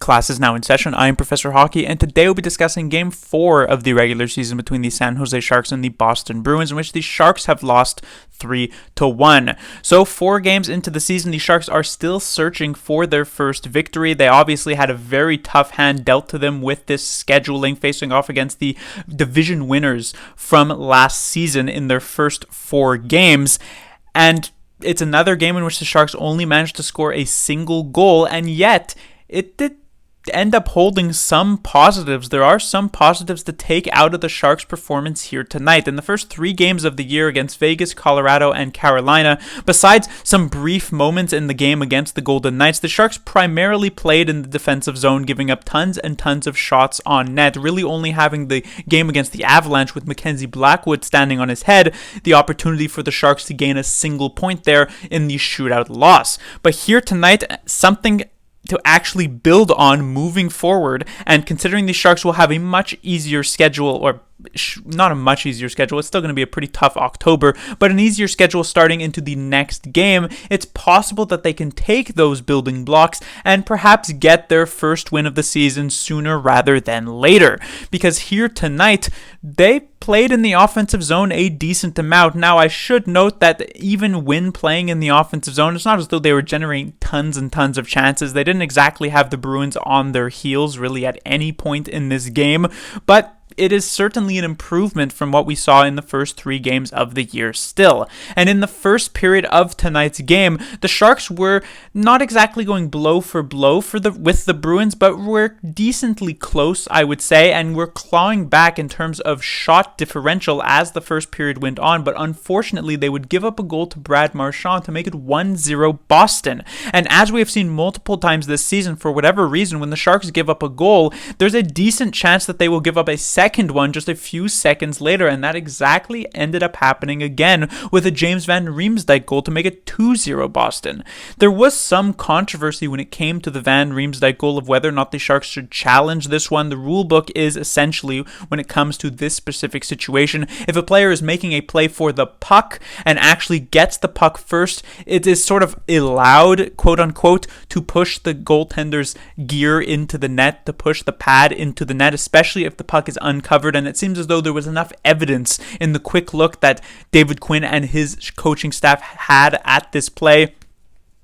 Class is now in session. I am Professor Hockey, and today we'll be discussing Game 4 of the regular season between the San Jose Sharks and the Boston Bruins, in which the Sharks have lost 3-1. So 4 games into the season, the Sharks are still searching for their first victory. They obviously had a very tough hand dealt to them with this scheduling, facing off against the division winners from last season in their first 4 games. And it's another game in which the Sharks only managed to score a single goal, and yet it did end up holding some positives. There are some positives to take out of the Sharks' performance here tonight. In the first 3 games of the year against Vegas, Colorado, and Carolina, besides some brief moments in the game against the Golden Knights, the Sharks primarily played in the defensive zone, giving up tons and tons of shots on net, really only having the game against the Avalanche with Mackenzie Blackwood standing on his head, the opportunity for the Sharks to gain a single point there in the shootout loss. But here tonight, something to actually build on moving forward, and considering the Sharks will have a much easier schedule, or not a much easier schedule, it's still going to be a pretty tough October, but an easier schedule starting into the next game, it's possible that they can take those building blocks and perhaps get their first win of the season sooner rather than later. Because here tonight, they played in the offensive zone a decent amount. Now, I should note that even when playing in the offensive zone, it's not as though they were generating tons and tons of chances. They didn't exactly have the Bruins on their heels really at any point in this game, but it is certainly an improvement from what we saw in the first 3 games of the year still. And in the first period of tonight's game, the Sharks were not exactly going blow for blow with the Bruins, but were decently close, I would say, and were clawing back in terms of shot differential as the first period went on. But unfortunately, they would give up a goal to Brad Marchand to make it 1-0 Boston. And as we have seen multiple times this season, for whatever reason, when the Sharks give up a goal, there's a decent chance that they will give up a second one just a few seconds later, and that exactly ended up happening again with a James Van Riemsdyk goal to make it 2-0 Boston. There was some controversy when it came to the Van Riemsdyk goal of whether or not the Sharks should challenge this one. The rule book is essentially, when it comes to this specific situation, if a player is making a play for the puck and actually gets the puck first, it is sort of allowed, quote unquote, to push the goaltender's gear into the net, to push the pad into the net, especially if the puck is uncovered. And it seems as though there was enough evidence in the quick look that David Quinn and his coaching staff had at this play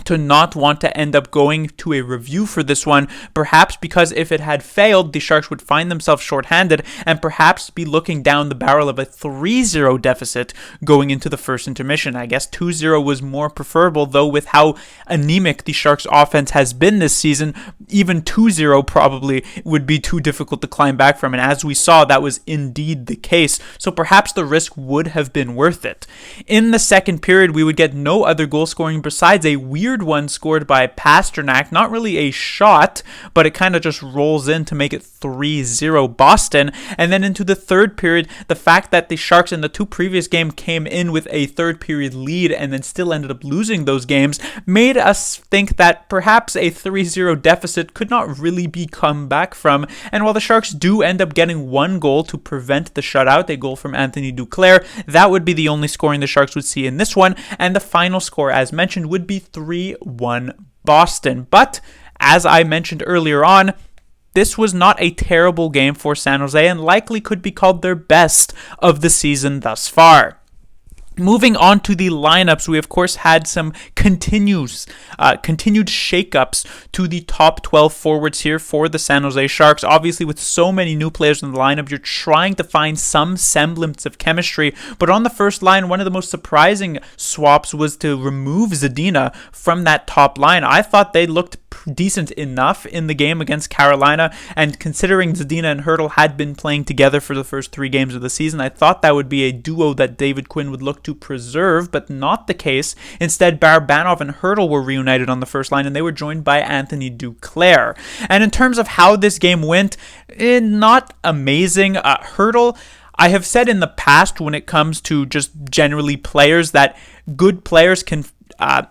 to not want to end up going to a review for this one, perhaps because if it had failed, the Sharks would find themselves shorthanded and perhaps be looking down the barrel of a 3-0 deficit going into the first intermission. I guess 2-0 was more preferable, though with how anemic the Sharks offense has been this season, even 2-0 probably would be too difficult to climb back from, and as we saw, that was indeed the case, so perhaps the risk would have been worth it. In the second period, we would get no other goal scoring besides a weird one scored by Pasternak, not really a shot, but it kind of just rolls in to make it 3-0 Boston. And then into the third period, the fact that the Sharks in the 2 previous games came in with a third period lead and then still ended up losing those games made us think that perhaps a 3-0 deficit could not really be come back from. And while the Sharks do end up getting 1 goal to prevent the shutout, a goal from Anthony Duclair, that would be the only scoring the Sharks would see in this one, and the final score, as mentioned, would be 3-1 Boston. But as I mentioned earlier on, this was not a terrible game for San Jose and likely could be called their best of the season thus far. Moving on to the lineups, we of course had some continued shakeups to the top 12 forwards here for the San Jose Sharks. Obviously, with so many new players in the lineup, you're trying to find some semblance of chemistry. But on the first line, one of the most surprising swaps was to remove Zadina from that top line. I thought they looked decent enough in the game against Carolina, and considering Zadina and Hertl had been playing together for the first 3 games of the season, I thought that would be a duo that David Quinn would look to preserve, but not the case. Instead, Barabanov and Hertl were reunited on the first line, and they were joined by Anthony Duclair. And in terms of how this game went, not amazing. Hertl, I have said in the past when it comes to just generally players that good players can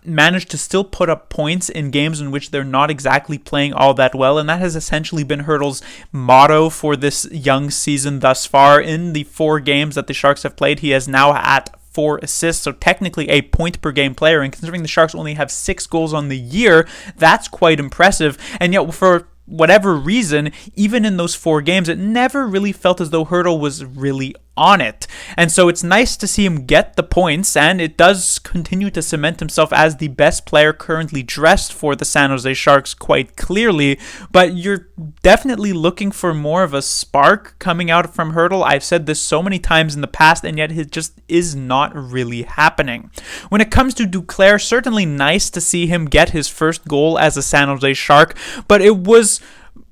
managed to still put up points in games in which they're not exactly playing all that well, and that has essentially been Hertl's motto for this young season thus far. In the 4 games that the Sharks have played, he is now at 4 assists, so technically a point per game player, and considering the Sharks only have 6 goals on the year, that's quite impressive. And yet for whatever reason, even in those 4 games, it never really felt as though Hertl was really on it. And so it's nice to see him get the points, and it does continue to cement himself as the best player currently dressed for the San Jose Sharks quite clearly. But you're definitely looking for more of a spark coming out from Hertl. I've said this so many times in the past, and yet it just is not really happening. When it comes to Duclair, certainly nice to see him get his first goal as a San Jose Shark, but it was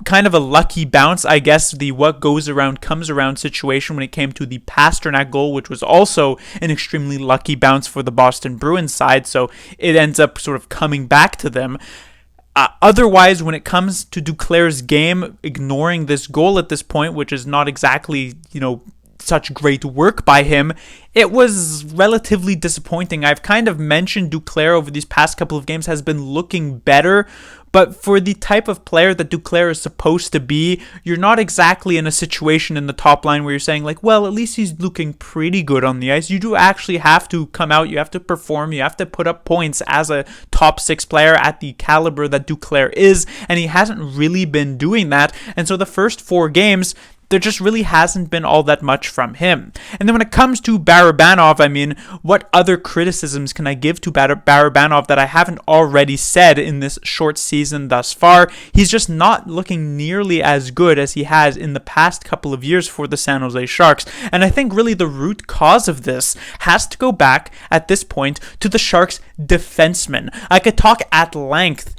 kind of a lucky bounce, I guess, the what goes around comes around situation when it came to the Pastrnak goal, which was also an extremely lucky bounce for the Boston Bruins side, so it ends up sort of coming back to them. Otherwise, when it comes to Duclair's game, ignoring this goal at this point, which is not exactly, such great work by him, it was relatively disappointing. I've kind of mentioned Duclair over these past couple of games has been looking better, but for the type of player that Duclair is supposed to be, you're not exactly in a situation in the top line where you're saying, like, well, at least he's looking pretty good on the ice. You do actually have to come out, you have to perform, you have to put up points as a top 6 player at the caliber that Duclair is, and he hasn't really been doing that. And so the first 4 games, there just really hasn't been all that much from him. And then when it comes to Barabanov, I mean, what other criticisms can I give to Barabanov that I haven't already said in this short season thus far? He's just not looking nearly as good as he has in the past couple of years for the San Jose Sharks. And I think really the root cause of this has to go back at this point to the Sharks' defensemen. I could talk at length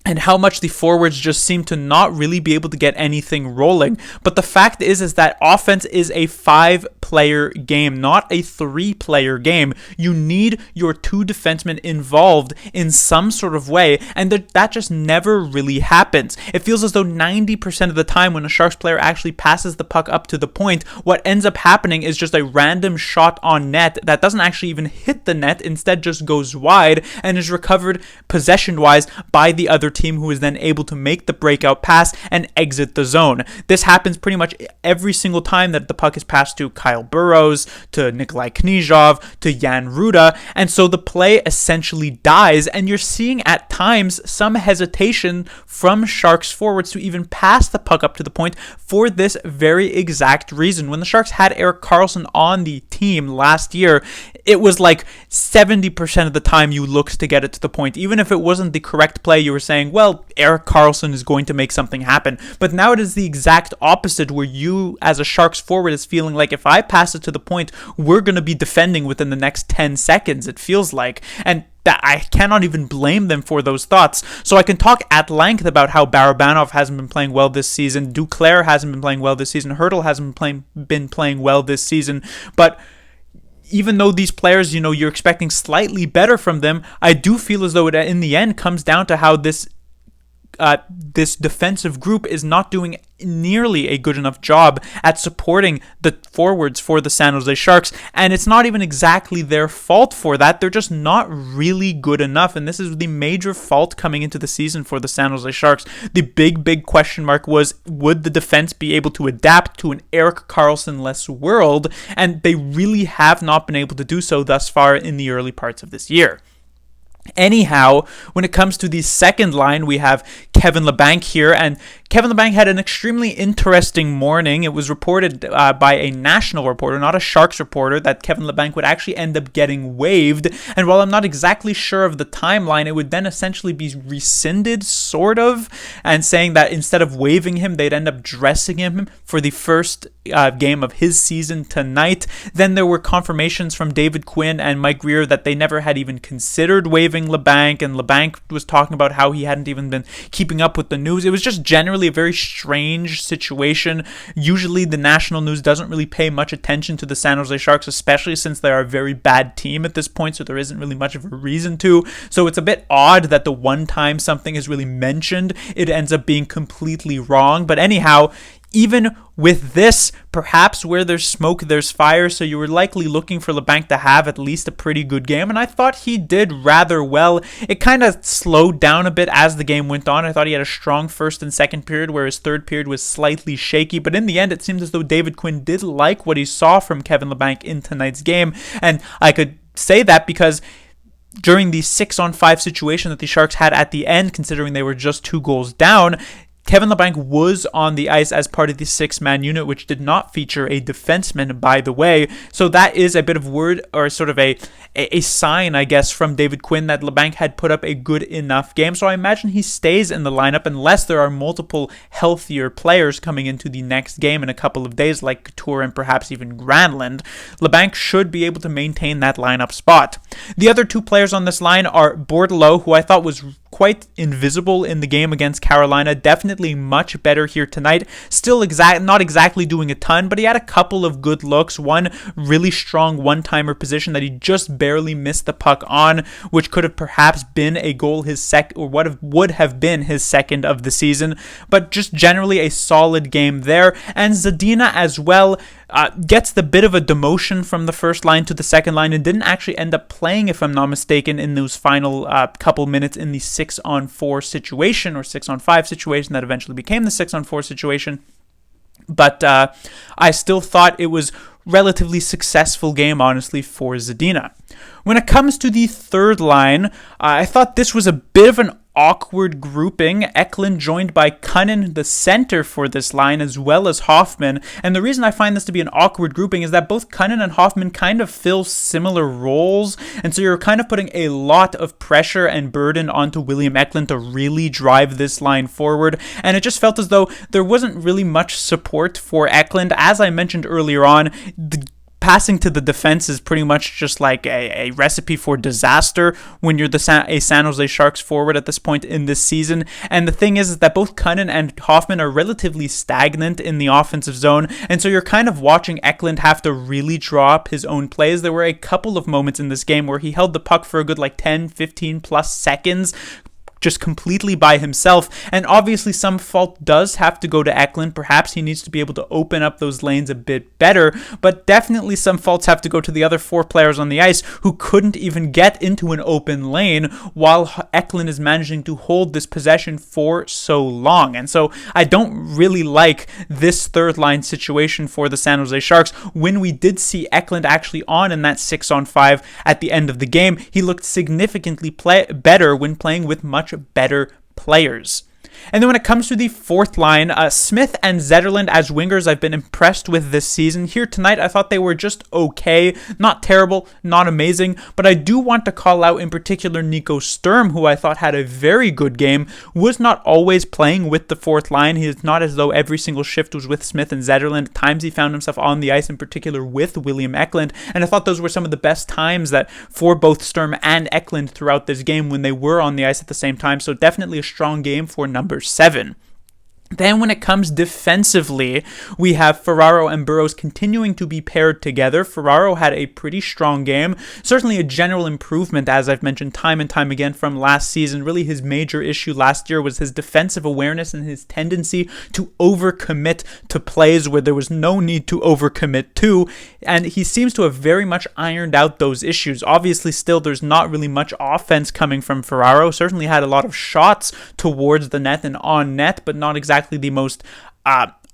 and how much the forwards just seem to not really be able to get anything rolling. But the fact is that offense is a 5-player game, not a 3-player game. You need your 2 defensemen involved in some sort of way, and that just never really happens. It feels as though 90% of the time when a Sharks player actually passes the puck up to the point, what ends up happening is just a random shot on net that doesn't actually even hit the net, instead just goes wide and is recovered possession-wise by the other team, who is then able to make the breakout pass and exit the zone. This happens pretty much every single time that the puck is passed to Kyle Burrows, to Nikolai Knyzhov, to Jan Ruda, and so the play essentially dies, and you're seeing at times some hesitation from Sharks forwards to even pass the puck up to the point for this very exact reason. When the Sharks had Erik Karlsson on the team last year, it was like 70% of the time you looked to get it to the point. Even if it wasn't the correct play, you were saying, well, Erik Karlsson is going to make something happen. But now it is the exact opposite, where you as a Sharks forward is feeling like, if I pass it to the point, we're going to be defending within the next 10 seconds, it feels like. And that I cannot even blame them for those thoughts. So I can talk at length about how Barabanov hasn't been playing well this season, Duclair hasn't been playing well this season, Hertl hasn't been playing well this season, but even though these players, you're expecting slightly better from them, I do feel as though it in the end comes down to how this defensive group is not doing nearly a good enough job at supporting the forwards for the San Jose Sharks, and it's not even exactly their fault for that. They're just not really good enough, and this is the major fault coming into the season for the San Jose Sharks. The big question mark was, would the defense be able to adapt to an Erik Karlsson-less world, and they really have not been able to do so thus far in the early parts of this year. Anyhow, when it comes to the second line, we have Kevin Labanc here, and Kevin Labanc had an extremely interesting morning. It was reported by a national reporter, not a Sharks reporter, that Kevin Labanc would actually end up getting waived. And while I'm not exactly sure of the timeline, it would then essentially be rescinded, sort of, and saying that instead of waiving him, they'd end up dressing him for the first game of his season tonight. Then there were confirmations from David Quinn and Mike Greer that they never had even considered waiving Labanc, and Labanc was talking about how he hadn't even been keeping up with the news. It was just generally a very strange situation. Usually the national news doesn't really pay much attention to the San Jose Sharks, especially since they are a very bad team at this point, so there isn't really much of a reason to. So it's a bit odd that the one time something is really mentioned, it ends up being completely wrong. But anyhow, even with this, perhaps where there's smoke, there's fire, so you were likely looking for Labanc to have at least a pretty good game, and I thought he did rather well. It kind of slowed down a bit as the game went on. I thought he had a strong first and second period, where his third period was slightly shaky, but in the end, it seems as though David Quinn did like what he saw from Kevin Labanc in tonight's game, and I could say that because during the 6-on-5 situation that the Sharks had at the end, considering they were just 2 goals down, Kevin Labanc was on the ice as part of the six-man unit, which did not feature a defenseman, by the way. So that is a bit of word, or sort of a sign, I guess, from David Quinn that Labanc had put up a good enough game. So I imagine he stays in the lineup unless there are multiple healthier players coming into the next game in a couple of days, like Couture and perhaps even Granlund. Labanc should be able to maintain that lineup spot. The other two players on this line are Bordelot, who I thought was quite invisible in the game against Carolina. Definitely much better here tonight. Still not exactly doing a ton, but he had a couple of good looks. One really strong one-timer position that he just barely missed the puck on, which could have perhaps been a goal would have been his second of the season. But just generally a solid game there. And Zadina as well gets the bit of a demotion from the first line to the second line and didn't actually end up playing, if I'm not mistaken, in those final couple minutes in the 6-on-4 situation, or 6-on-5 situation that eventually became the 6-on-4 situation. But I still thought it was relatively successful game, honestly, for Zadina. When it comes to the third line, I thought this was a bit of an awkward grouping. Eklund joined by Cunnin, the center for this line, as well as Hoffman. And the reason I find this to be an awkward grouping is that both Cunnin and Hoffman kind of fill similar roles. And so you're kind of putting a lot of pressure and burden onto William Eklund to really drive this line forward. And it just felt as though there wasn't really much support for Eklund. As I mentioned earlier on, the passing to the defense is pretty much just like a recipe for disaster when you're a San Jose Sharks forward at this point in this season. And the thing is that both Cunnin and Hoffman are relatively stagnant in the offensive zone, and so you're kind of watching Eklund have to really draw up his own plays. There were a couple of moments in this game where he held the puck for a good 10, 15 plus seconds, just completely by himself, and obviously some fault does have to go to Eklund. Perhaps he needs to be able to open up those lanes a bit better, but definitely some faults have to go to the other four players on the ice who couldn't even get into an open lane while Eklund is managing to hold this possession for so long. And so I don't really like this third line situation for the San Jose Sharks. When we did see Eklund actually on in that 6-on-5 at the end of the game, he looked significantly better when playing with much better players. And then when it comes to the fourth line, Smith and Zetterlund as wingers, I've been impressed with this season. Here tonight, I thought they were just okay. Not terrible, not amazing, but I do want to call out in particular Nico Sturm, who I thought had a very good game, was not always playing with the fourth line. It's not as though every single shift was with Smith and Zetterlund. At times he found himself on the ice, in particular with William Eklund, and I thought those were some of the best times that for both Sturm and Eklund throughout this game when they were on the ice at the same time. So definitely a strong game for number 7. Then when it comes defensively, we have Ferraro and Burrows continuing to be paired together. Ferraro had a pretty strong game, certainly a general improvement, as I've mentioned time and time again from last season. Really his major issue last year was his defensive awareness and his tendency to overcommit to plays where there was no need to overcommit to, and he seems to have very much ironed out those issues. Obviously still there's not really much offense coming from Ferraro. Certainly had a lot of shots towards the net and on net, but not exactly the most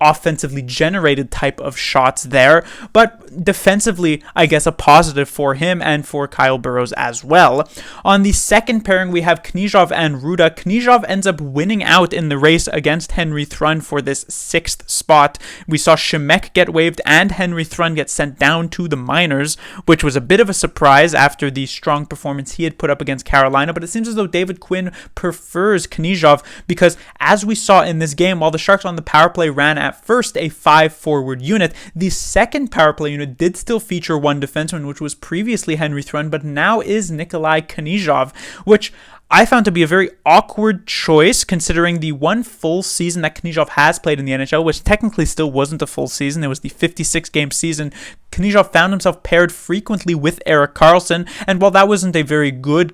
offensively generated type of shots there, but defensively, I guess a positive for him and for Kyle Burrows as well. On the second pairing, we have Knyzhov and Ruda. Knyzhov ends up winning out in the race against Henry Thrun for this 6th spot. We saw Shemek get waived and Henry Thrun get sent down to the minors, which was a bit of a surprise after the strong performance he had put up against Carolina, but it seems as though David Quinn prefers Knyzhov because, as we saw in this game, while the Sharks on the power play ran at first a 5-forward unit, the second power play unit did still feature one defenseman, which was previously Henry Thrun, but now is Nikolai Knyzhov, which I found to be a very awkward choice considering the one full season that Knyzhov has played in the NHL, which technically still wasn't a full season. It was the 56-game season. Knyzhov found himself paired frequently with Erik Karlsson, and while that wasn't a very good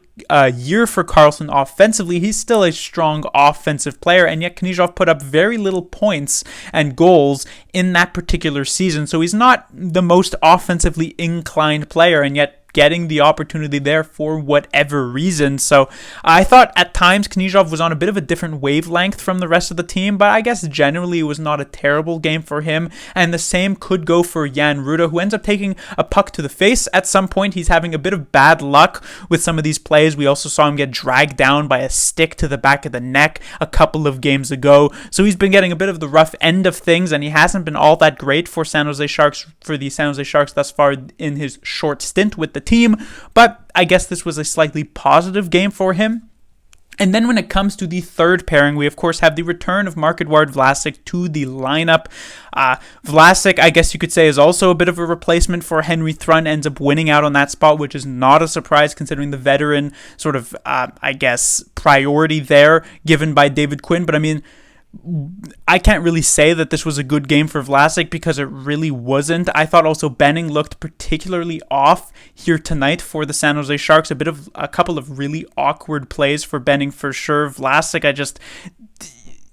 year for Karlsson offensively, he's still a strong offensive player, and yet Knyzhov put up very little points and goals in that particular season, so he's not the most offensively inclined player, and yet kept getting the opportunity there for whatever reason. So I thought at times Knyzhov was on a bit of a different wavelength from the rest of the team, but I guess generally it was not a terrible game for him. And the same could go for Jan Ruda, who ends up taking a puck to the face at some point. He's having a bit of bad luck with some of these plays. We also saw him get dragged down by a stick to the back of the neck a couple of games ago. So he's been getting a bit of the rough end of things, and he hasn't been all that great for the San Jose Sharks thus far in his short stint with the team. But I guess this was a slightly positive game for him. And then when it comes to the third pairing, we of course have the return of Marc-Edouard Vlasic to the lineup. Vlasic, I guess you could say, is also a bit of a replacement for Henry Thrun, ends up winning out on that spot, which is not a surprise considering the veteran sort of, priority there given by David Quinn. But I mean, I can't really say that this was a good game for Vlasic because it really wasn't. I thought also Benning looked particularly off here tonight for the San Jose Sharks. A couple of really awkward plays for Benning for sure. Vlasic,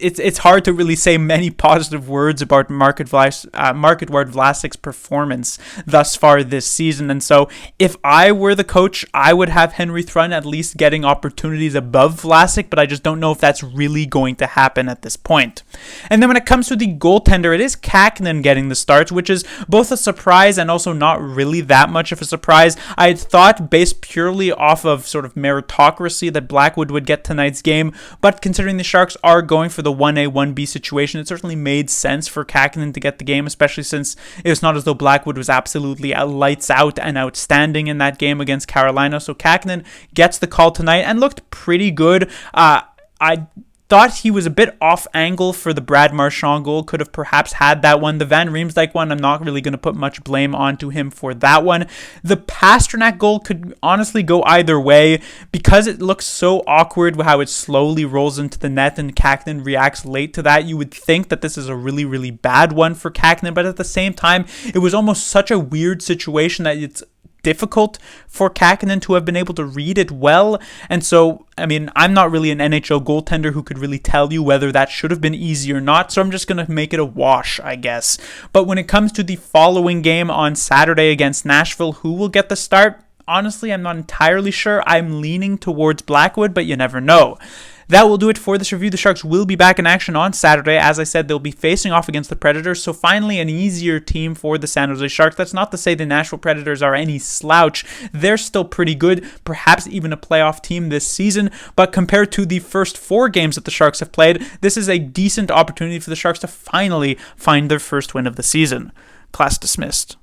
it's hard to really say many positive words about Marc-Edouard Vlasic's performance thus far this season. And so if I were the coach, I would have Henry Thrun at least getting opportunities above Vlasic, but I just don't know if that's really going to happen at this point. And then when it comes to the goaltender, it is Kähkönen getting the starts, which is both a surprise and also not really that much of a surprise. I had thought, based purely off of sort of meritocracy, that Blackwood would get tonight's game, but considering the Sharks are going for the 1A, 1B situation, it certainly made sense for Kähkönen to get the game, especially since it was not as though Blackwood was absolutely lights out and outstanding in that game against Carolina. So Kähkönen gets the call tonight and looked pretty good. I thought he was a bit off angle for the Brad Marchand goal. Could have perhaps had that one. The Van Riemsdyk one, I'm not really going to put much blame onto him for that one. The Pasternak goal could honestly go either way because it looks so awkward how it slowly rolls into the net and Kähkönen reacts late to that. You would think that this is a really, really bad one for Kähkönen, but at the same time, it was almost such a weird situation that it's difficult for Kähkönen to have been able to read it well. And so, I mean, I'm not really an NHL goaltender who could really tell you whether that should have been easy or not, so I'm just going to make it a wash, I guess. But when it comes to the following game on Saturday against Nashville, who will get the start? Honestly, I'm not entirely sure. I'm leaning towards Blackwood, but you never know. That will do it for this review. The Sharks will be back in action on Saturday. As I said, they'll be facing off against the Predators, so finally an easier team for the San Jose Sharks. That's not to say the Nashville Predators are any slouch. They're still pretty good, perhaps even a playoff team this season, but compared to the first 4 games that the Sharks have played, this is a decent opportunity for the Sharks to finally find their first win of the season. Class dismissed.